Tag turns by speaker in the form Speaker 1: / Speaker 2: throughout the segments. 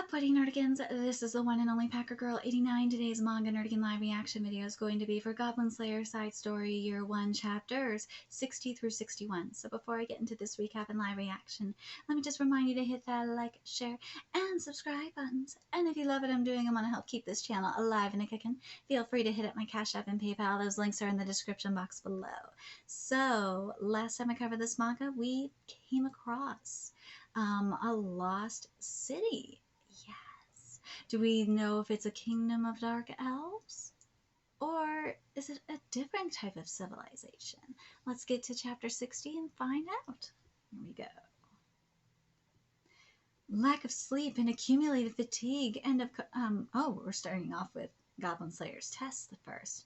Speaker 1: Buddy Nerdigans, this is the one and only Packer Girl 89. Today's manga Nerdigan live reaction video is going to be for Goblin Slayer side story year 1 chapters 60 through 61. So before I get into this recap and live reaction, let me just remind you to hit that like, share, and subscribe buttons. And if you love what I'm doing and want to help keep this channel alive and kicking, feel free to hit up my Cash App and PayPal. Those links are in the description box below. So last time I covered this manga, we came across a lost city. Yes. Do we know if it's a kingdom of dark elves? Or is it a different type of civilization? Let's get to chapter 60 and find out. Here we go. Lack of sleep and accumulated fatigue end up... we're starting off with Goblin Slayer's test first.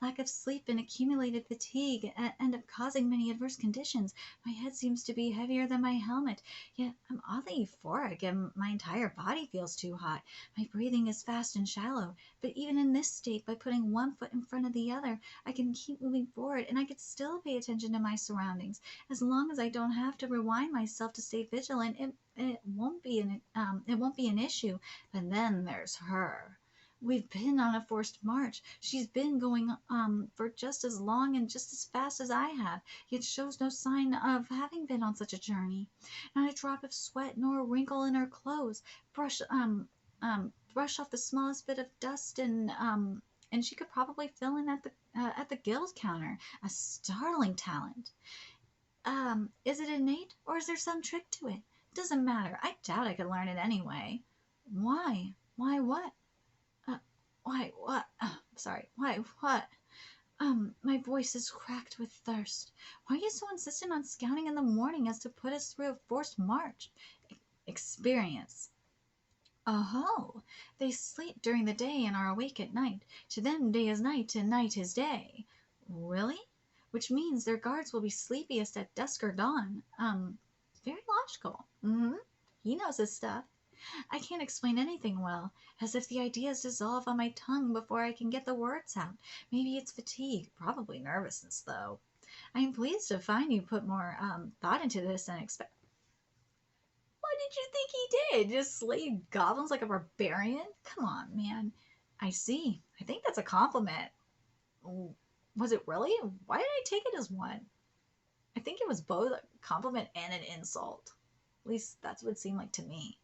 Speaker 1: Lack of sleep and accumulated fatigue end up causing many adverse conditions. My head seems to be heavier than my helmet, yet I'm oddly euphoric and my entire body feels too hot. My breathing is fast and shallow, but even in this state, by putting one foot in front of the other, I can keep moving forward and I can still pay attention to my surroundings. As long as I don't have to rewind myself to stay vigilant, it won't be an issue. But then there's her. We've been on a forced march. She's been going for just as long and just as fast as I have, yet shows no sign of having been on such a journey. Not a drop of sweat nor a wrinkle in her clothes. Brush off the smallest bit of dust and she could probably fill in at the guild counter. A startling talent. Is it innate or is there some trick to it? Doesn't matter. I doubt I could learn it anyway. Why? Why what? Why, what? Sorry. Why, what? My voice is cracked with thirst. Why are you so insistent on scouting in the morning as to put us through a forced march? Experience. Oh, they sleep during the day and are awake at night. To them, day is night and night is day. Really? Which means their guards will be sleepiest at dusk or dawn. Very logical. He knows his stuff. I can't explain anything well, as if the ideas dissolve on my tongue before I can get the words out. Maybe it's fatigue, probably nervousness, though. I am pleased to find you put more thought into this than expect. What did you think he did? Just slay goblins like a barbarian? Come on, man. I see. I think that's a compliment. Was it really? Why did I take it as one? I think it was both a compliment and an insult. At least that's what it seemed like to me.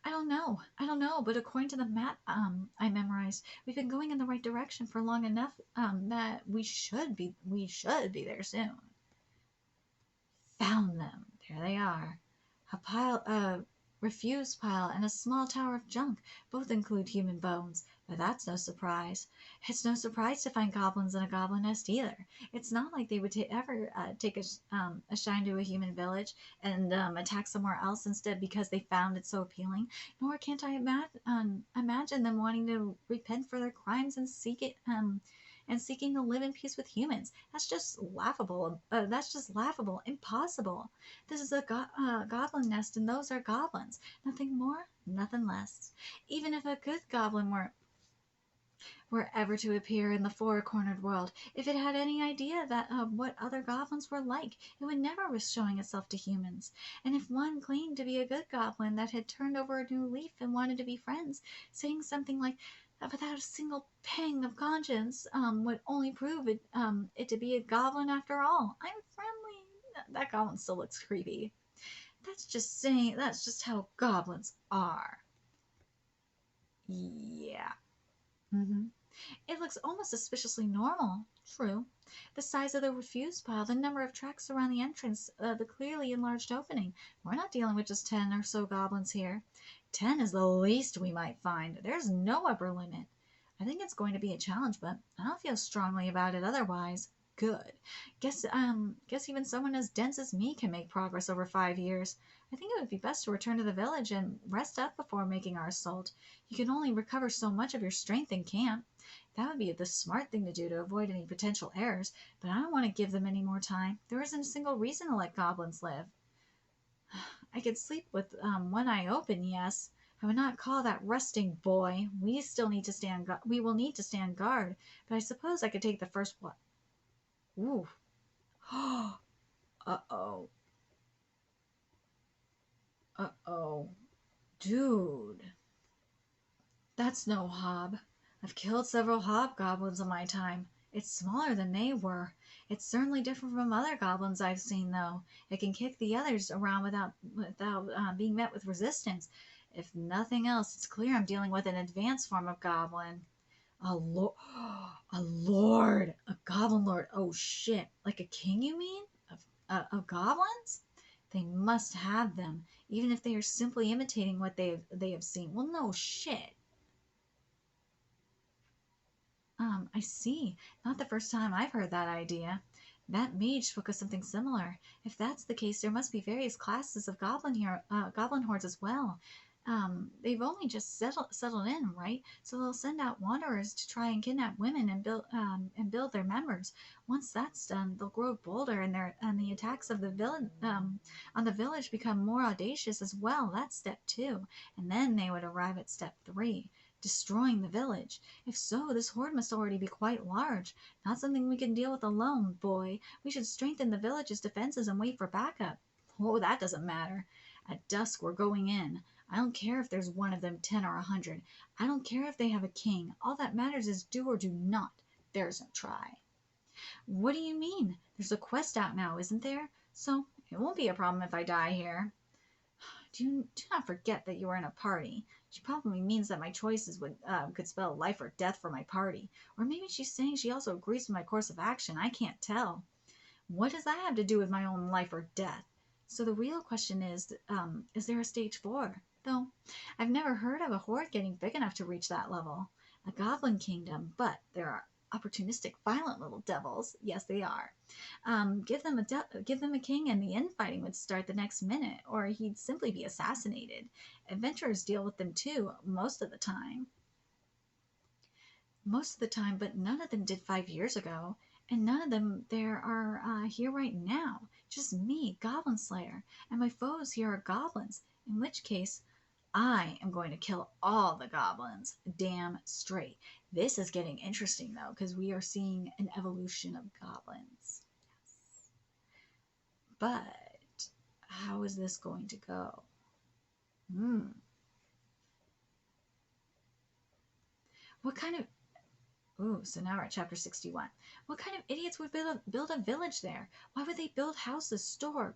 Speaker 1: I don't know, but according to the map I memorized, we've been going in the right direction for long enough that we should be there soon. Found them. There they are. A refuse pile and a small tower of junk. Both include human bones, but that's no surprise. It's no surprise to find goblins in a goblin nest either. It's not like they would ever take a shine to a human village and attack somewhere else instead because they found it so appealing. Nor can't I imagine them wanting to repent for their crimes and seeking to live in peace with humans. That's just laughable. Impossible. This is a goblin nest, and those are goblins. Nothing more, nothing less. Even if a good goblin were ever to appear in the four-cornered world, if it had any idea that what other goblins were like, it would never risk showing itself to humans. And if one claimed to be a good goblin that had turned over a new leaf and wanted to be friends, saying something like without a single pang of conscience would only prove it to be a goblin after all. I'm friendly. That goblin still looks creepy. That's just how goblins are. Yeah. It looks almost suspiciously normal. True. The size of the refuse pile, the number of tracks around the entrance, the clearly enlarged opening. We're not dealing with just 10 or so goblins here. 10 is the least we might find. There's no upper limit. I think it's going to be a challenge, but I don't feel strongly about it otherwise. Good. Guess even someone as dense as me can make progress over 5 years. I think it would be best to return to the village and rest up before making our assault. You can only recover so much of your strength in camp. That would be the smart thing to do to avoid any potential errors, but I don't want to give them any more time. There isn't a single reason to let goblins live. I could sleep with one eye open, yes. I would not call that resting, boy. We will need to stand guard, but I suppose I could take the first one. Ooh. Uh-oh. Uh-oh. Dude. That's no hob. I've killed several hobgoblins in my time. It's smaller than they were. It's certainly different from other goblins I've seen, though. It can kick the others around without being met with resistance. If nothing else, it's clear I'm dealing with an advanced form of goblin. A lord, a lord, a goblin lord. Oh shit! Like a king, you mean? Of goblins? They must have them, even if they are simply imitating what they have seen. Well, no shit. I see. Not the first time I've heard that idea. That mage spoke of something similar. If that's the case, there must be various classes of goblin hordes as well. They've only just settled in, right? So they'll send out wanderers to try and kidnap women and build their members. Once that's done, they'll grow bolder, and the attacks of the villain on the village become more audacious as well. That's step 2, and then they would arrive at step 3, destroying the village. If so, this horde must already be quite large. Not something we can deal with alone, boy. We should strengthen the village's defenses and wait for backup. Oh, that doesn't matter. At dusk, we're going in. I don't care if there's one of them 10 or 100. I don't care if they have a king. All that matters is do or do not. There's no try. What do you mean? There's a quest out now, isn't there? So it won't be a problem if I die here. Do not forget that you are in a party. She probably means that my choices could spell life or death for my party. Or maybe she's saying she also agrees with my course of action. I can't tell. What does that have to do with my own life or death? So the real question is there a stage 4? Though I've never heard of a horde getting big enough to reach that level. A goblin kingdom, but there are opportunistic, violent little devils. Yes, they are. Give them a king, and the infighting would start the next minute, or he'd simply be assassinated. Adventurers deal with them too, most of the time. But none of them did 5 years ago, and none of them there are here right now. Just me, Goblin Slayer, and my foes here are goblins. In which case, I am going to kill all the goblins. Damn straight. This is getting interesting, though, because we are seeing an evolution of goblins. Yes. But how is this going to go? What kind of... Ooh, so now we're at chapter 61. What kind of idiots would build a village there? Why would they build houses, store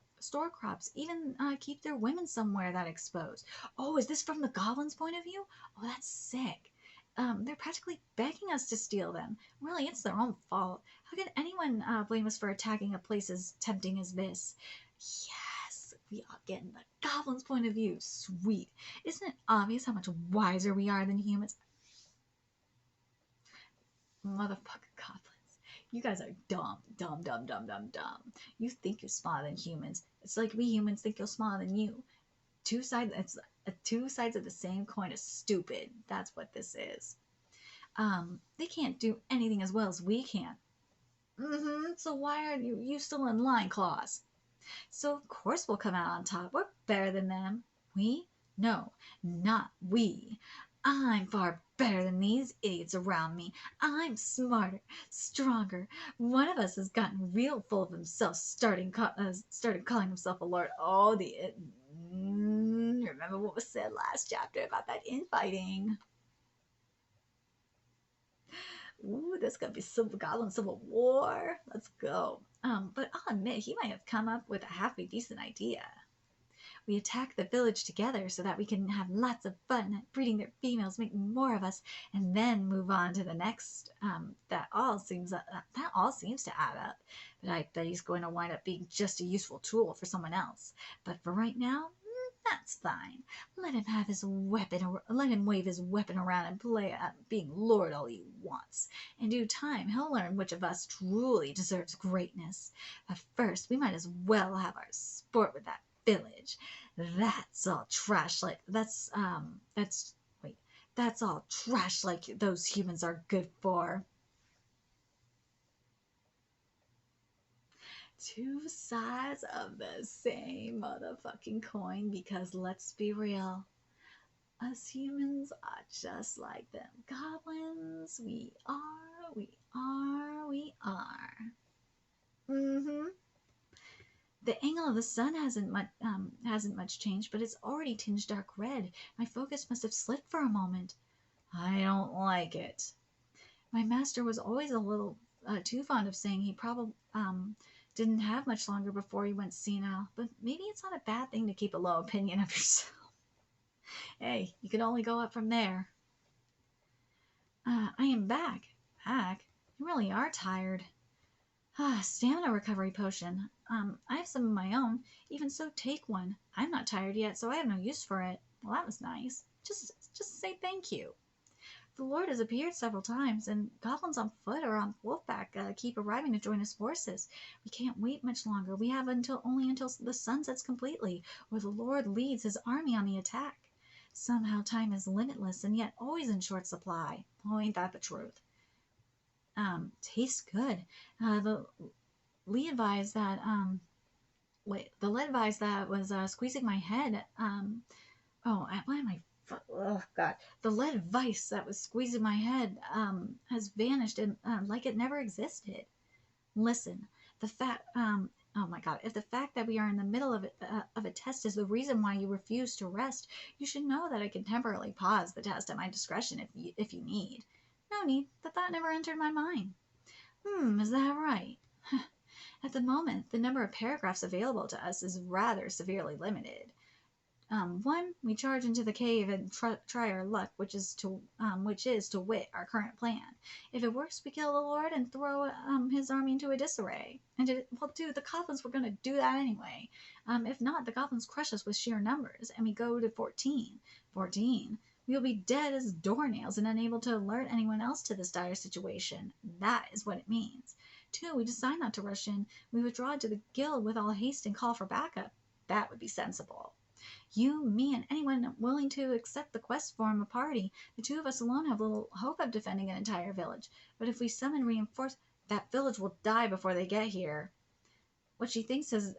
Speaker 1: crops, even keep their women somewhere that exposed? Oh, is this from the goblins' point of view? Oh, that's sick. They're practically begging us to steal them. Really, it's their own fault. How can anyone blame us for attacking a place as tempting as this? Yes, we are getting the goblins' point of view. Sweet. Isn't it obvious how much wiser we are than humans? Motherfucking goblins. You guys are dumb. You think you're smarter than humans. It's like we humans think you're smarter than you. Two sides of the same coin is stupid. That's what this is. They can't do anything as well as we can. So why are you still in line, Claus? So of course we'll come out on top. We're better than them. We? No, not we. I'm far better than these idiots around me. I'm smarter, stronger. One of us has gotten real full of himself, started calling himself a lord. Oh, remember what was said last chapter about that infighting. Ooh, this could be Goblin Civil War. Let's go. But I'll admit, he might have come up with a halfway decent idea. We attack the village together so that we can have lots of fun breeding their females, making more of us, and then move on to the next. That all seems to add up. But I bet he's going to wind up being just a useful tool for someone else. But for right now, that's fine. Let him have his weapon, or let him wave his weapon around and play at being lord all he wants. In due time, he'll learn which of us truly deserves greatness. But first, we might as well have our sport with that village. That's all trash that's all trash like those humans are good for. Two sides of the same motherfucking coin, because let's be real, us humans are just like them goblins. We are. The angle of the sun hasn't much changed, but it's already tinged dark red. My focus must have slipped for a moment. I don't like it. My master was always a little too fond of saying he probably didn't have much longer before he went senile, but maybe it's not a bad thing to keep a low opinion of yourself. Hey, you can only go up from there. I am back. Back? You really are tired. Stamina recovery potion. I have some of my own. Even so, take one. I'm not tired yet, so I have no use for it. Well, that was nice. Just say thank you. The Lord has appeared several times, and goblins on foot or on wolfback keep arriving to join his forces. We can't wait much longer. We have only until the sun sets completely, or the Lord leads his army on the attack. Somehow time is limitless and yet always in short supply. Oh, ain't that the truth? Tastes good. The Lee advised that the lead advised that was squeezing my head. Why am I? Oh God, the lead vice that was squeezing my head has vanished and like it never existed. Listen, the fact oh my God, if the fact that we are in the middle of a test is the reason why you refuse to rest, you should know that I can temporarily pause the test at my discretion if you need. No need. The thought never entered my mind. Is that right? At the moment, the number of paragraphs available to us is rather severely limited. One, we charge into the cave and try our luck, which is to wit our current plan. If it works, we kill the Lord and throw his army into a disarray. Dude, the goblins were going to do that anyway. If not, the goblins crush us with sheer numbers, and we go to 14. 14. We will be dead as doornails and unable to alert anyone else to this dire situation. That is what it means. 2, we decide not to rush in. We withdraw to the guild with all haste and call for backup. That would be sensible. You, me, and anyone willing to accept the quest form a party. The 2 of us alone have little hope of defending an entire village. But if we summon reinforce, that village will die before they get here. What she thinks is,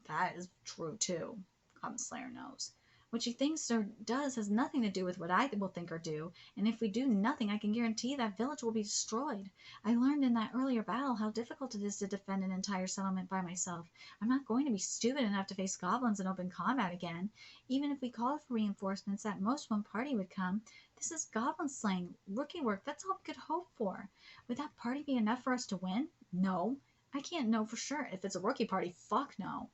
Speaker 1: that is true too. Goblin Slayer knows. What she thinks or does has nothing to do with what I will think or do, and if we do nothing, I can guarantee that village will be destroyed. I learned in that earlier battle how difficult it is to defend an entire settlement by myself. I'm not going to be stupid enough to face goblins in open combat again. Even if we called for reinforcements, at most one party would come. This is goblin slaying, rookie work, that's all we could hope for. Would that party be enough for us to win? No. I can't know for sure. If it's a rookie party, fuck no.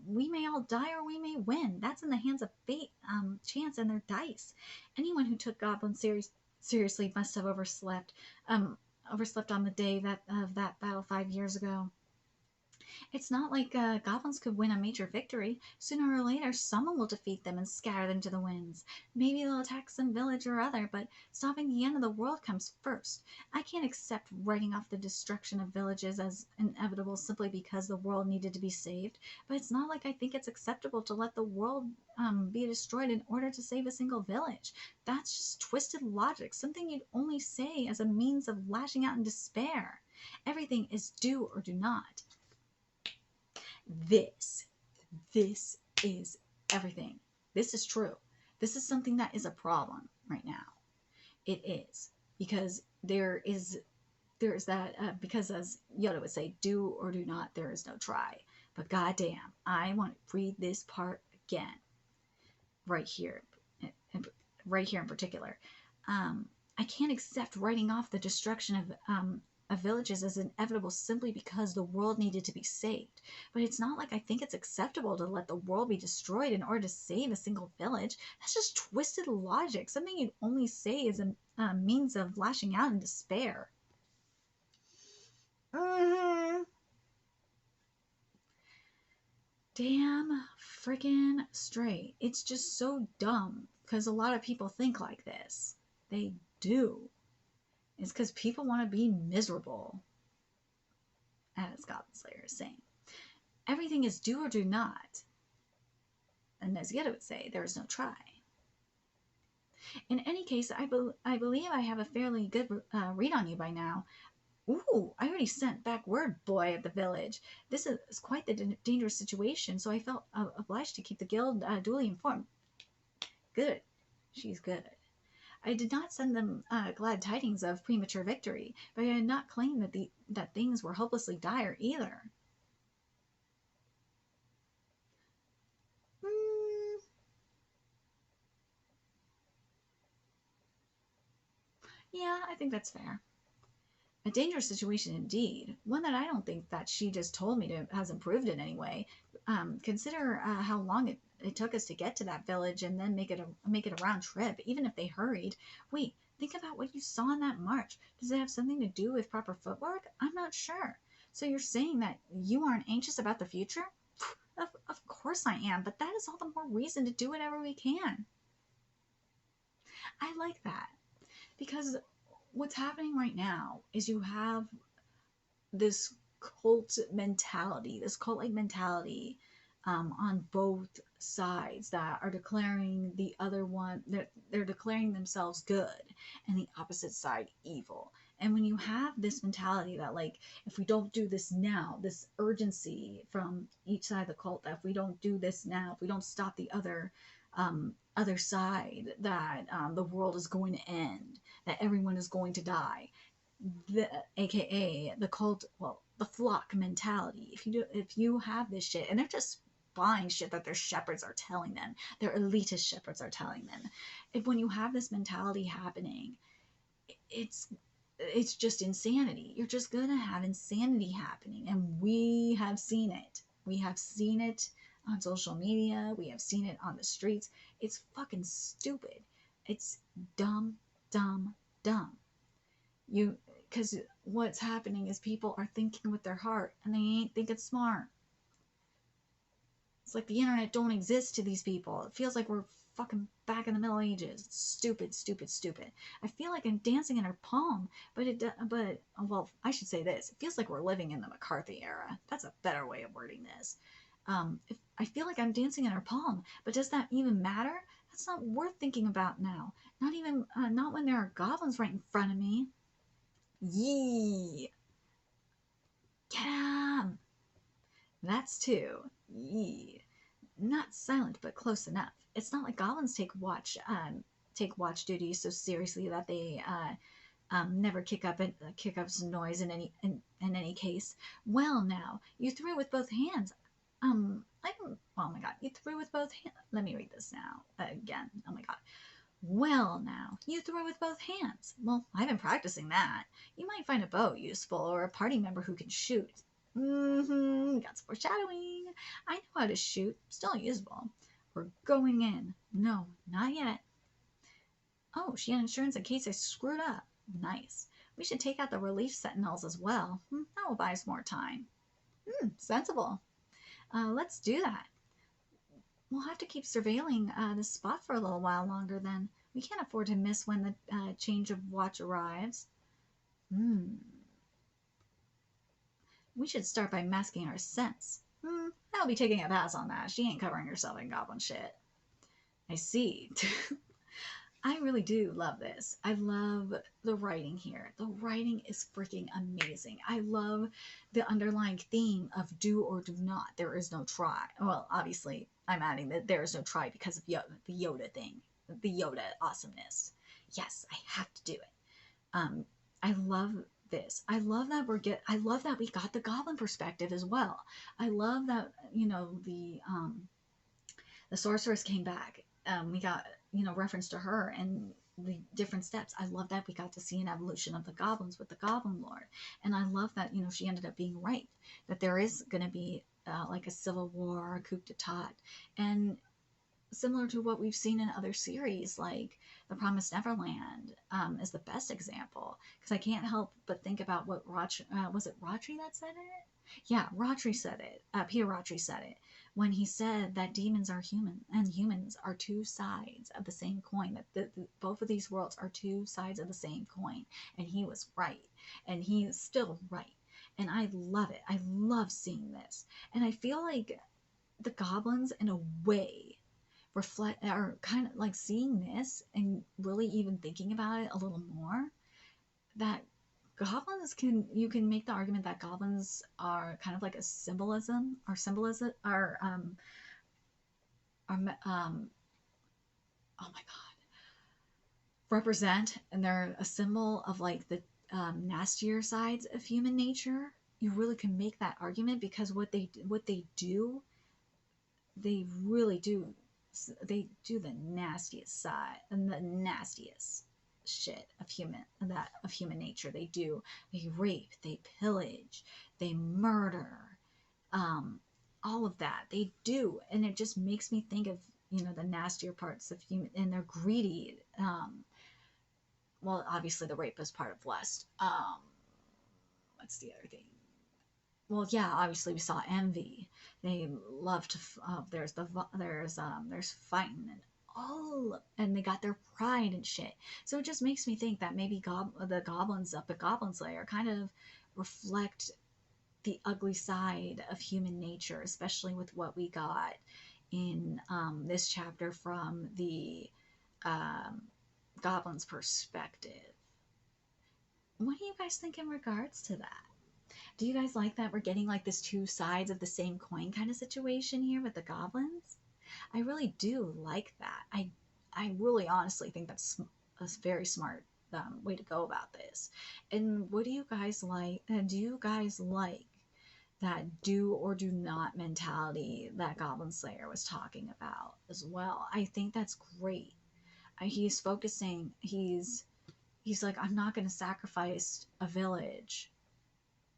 Speaker 1: We may all die or we may win. That's in the hands of fate, chance, and their dice. Anyone who took goblins seriously must have overslept. Overslept on the day of that battle 5 years ago. It's not like goblins could win a major victory. Sooner or later, someone will defeat them and scatter them to the winds. Maybe they'll attack some village or other, but stopping the end of the world comes first. I can't accept writing off the destruction of villages as inevitable simply because the world needed to be saved. But it's not like I think it's acceptable to let the world be destroyed in order to save a single village. That's just twisted logic, something you'd only say as a means of lashing out in despair. Everything is do or do not. This is everything. This is true. This is something that is a problem right now. It is. Because there is that, because as Yoda would say, do or do not, there is no try. But goddamn, I want to read this part again. Right here in particular. I can't accept writing off the destruction of villages as inevitable simply because the world needed to be saved. But it's not like I think it's acceptable to let the world be destroyed in order to save a single village. That's just twisted logic, something you'd only say as a means of lashing out in despair. Damn freaking straight. It's just so dumb because a lot of people think like this. They do. It's because people want to be miserable, as Goblin Slayer is saying. Everything is do or do not. And as Yetta would say, there is no try. In any case, I believe I have a fairly good read on you by now. Ooh, I already sent back word, boy, of the village. This is quite the dangerous situation, so I felt obliged to keep the guild duly informed. Good. She's good. I did not send them glad tidings of premature victory, but I did not claim that things were hopelessly dire either. Yeah, I think that's fair. A dangerous situation indeed. One that I don't think that she just told me to has improved in any way. Consider how long it took us to get to that village and then make it a round trip, even if they hurried. Wait, think about what you saw in that march. Does it have something to do with proper footwork? I'm not sure. So you're saying that you aren't anxious about the future? Of course I am, but that is all the more reason to do whatever we can. I like that because what's happening right now is you have this this cult like mentality on both sides that are declaring the other one, they're declaring themselves good and the opposite side evil. And when you have this mentality that, like, if we don't do this now, this urgency from each side of the cult, that if we don't do this now, if we don't stop the other side, that the world is going to end, that everyone is going to die, the aka the cult, well, the flock mentality. If you have this shit and they're just buying shit that their shepherds are telling them, their elitist shepherds are telling them, if when you have this mentality happening, it's it's just insanity. You're just gonna have insanity happening, and we have seen it. We have seen it on social media. We have seen it on the streets. It's fucking stupid. It's dumb, dumb, dumb. You Because what's happening is people are thinking with their heart and they ain't thinking smart. It's like the internet don't exist to these people. It feels like we're fucking back in the Middle Ages. It's stupid, stupid, stupid. I feel like I'm dancing in her palm, but well, I should say this. It feels like we're living in the McCarthy era. That's a better way of wording this. If I feel like I'm dancing in her palm, but does that even matter? That's not worth thinking about now. Not even, not when there are goblins right in front of me. Yee. Get 'em. That's two. Yee. Not silent, but close enough. It's not like goblins take watch duty so seriously that they never kick up some noise in any case. Well, now you threw with both hands. Oh my god, you threw with both hands. Let me read this now again. Oh my god. Well, now, you throw with both hands. Well, I've been practicing that. You might find a bow useful or a party member who can shoot. Got some foreshadowing. I know how to shoot. Still usable. We're going in. No, not yet. Oh, she had insurance in case I screwed up. Nice. We should take out the relief sentinels as well. That will buy us more time. Sensible. Let's do that. We'll have to keep surveilling this spot for a little while longer then. We can't afford to miss when the change of watch arrives. We should start by masking our scents. I'll be taking a pass on that. She ain't covering herself in goblin shit. I see. I really do love this. I love the writing here. The writing is freaking amazing. I love the underlying theme of do or do not. There is no try. Well, obviously, I'm adding that there is no try because of the Yoda thing, the Yoda awesomeness. Yes, I have to do it. I love this. I love that we got the goblin perspective as well. I love that, the sorceress came back. We got, reference to her and the different steps. I love that we got to see an evolution of the goblins with the Goblin Lord. And I love that, she ended up being right, that there is going to be like a civil war, a coup d'etat. And similar to what we've seen in other series, like The Promised Neverland is the best example. Because I can't help but think about what was it Rodri that said it? Yeah, Rodri said it. Peter Rodri said it when he said that demons are human and humans are two sides of the same coin. That both of these worlds are two sides of the same coin, and he was right, and he is still right. And I love it. I love seeing this, and I feel like the goblins, in a way, reflect are kind of like seeing this and really even thinking about it a little more, that goblins you can make the argument that goblins are kind of like a symbolism are oh my god, represent, and they're a symbol of like the nastier sides of human nature. You really can make that argument because what they do, they really do, they do the nastiest side and the nastiest. shit of human nature. They rape, they pillage, they murder, um, all of that they do, and it just makes me think of, the nastier parts of human, and they're greedy. Well, obviously the rape is part of lust. What's the other thing? Well, yeah, obviously we saw envy. They love to. There's fighting and all, and they got their pride and shit. So it just makes me think that maybe the goblins up at Goblin Slayer kind of reflect the ugly side of human nature, especially with what we got in this chapter from the um, goblin's perspective. What do you guys think in regards to that? Do you guys like that we're getting like this two sides of the same coin kind of situation here with the goblins? I really do like that. I really honestly think that's a very smart way to go about this. And what do you guys like? Do you guys like that do or do not mentality that Goblin Slayer was talking about as well? I think that's great. He's focusing. He's like, I'm not going to sacrifice a village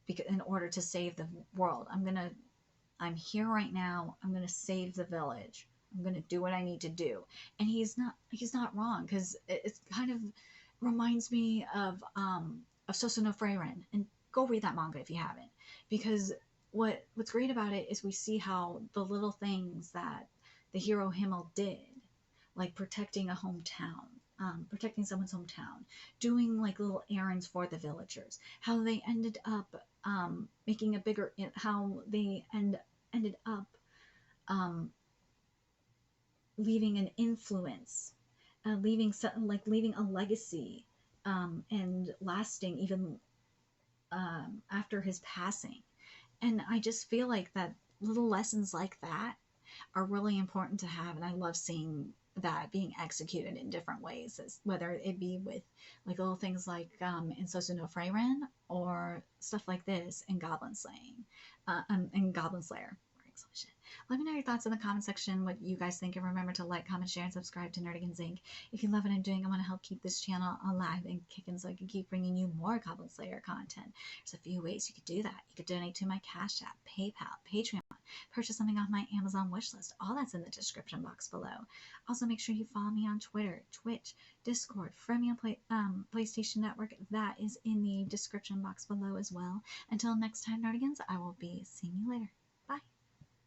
Speaker 1: because in order to save the world. I'm here right now. I'm going to save the village. I'm going to do what I need to do. And he's not wrong, because it's kind of reminds me of Soso no Freiren. And go read that manga if you haven't, because what's great about it is we see how the little things that the hero Himmel did, like protecting a hometown, protecting someone's hometown, doing like little errands for the villagers, how they ended up making a bigger, how they ended up um, leaving an influence, leaving a legacy, and lasting even after his passing. And I just feel like that little lessons like that are really important to have, and I love seeing that being executed in different ways, as whether it be with like little things like in Sosu no Freiren, or stuff like this in Goblin Slaying, in Goblin Slayer. Let me know your thoughts in the comment section, what you guys think, and remember to like, comment, share, and subscribe to Nerdigans Inc. If you love what I'm doing, I want to help keep this channel alive and kicking so I can keep bringing you more Goblin Slayer content. There's a few ways you could do that. You could donate to my Cash App, PayPal, Patreon, purchase something off my Amazon wishlist. All that's in the description box below. Also, make sure you follow me on Twitter, Twitch, Discord, Freemium PlayStation Network. That is in the description box below as well. Until next time, Nerdigans, I will be seeing you later.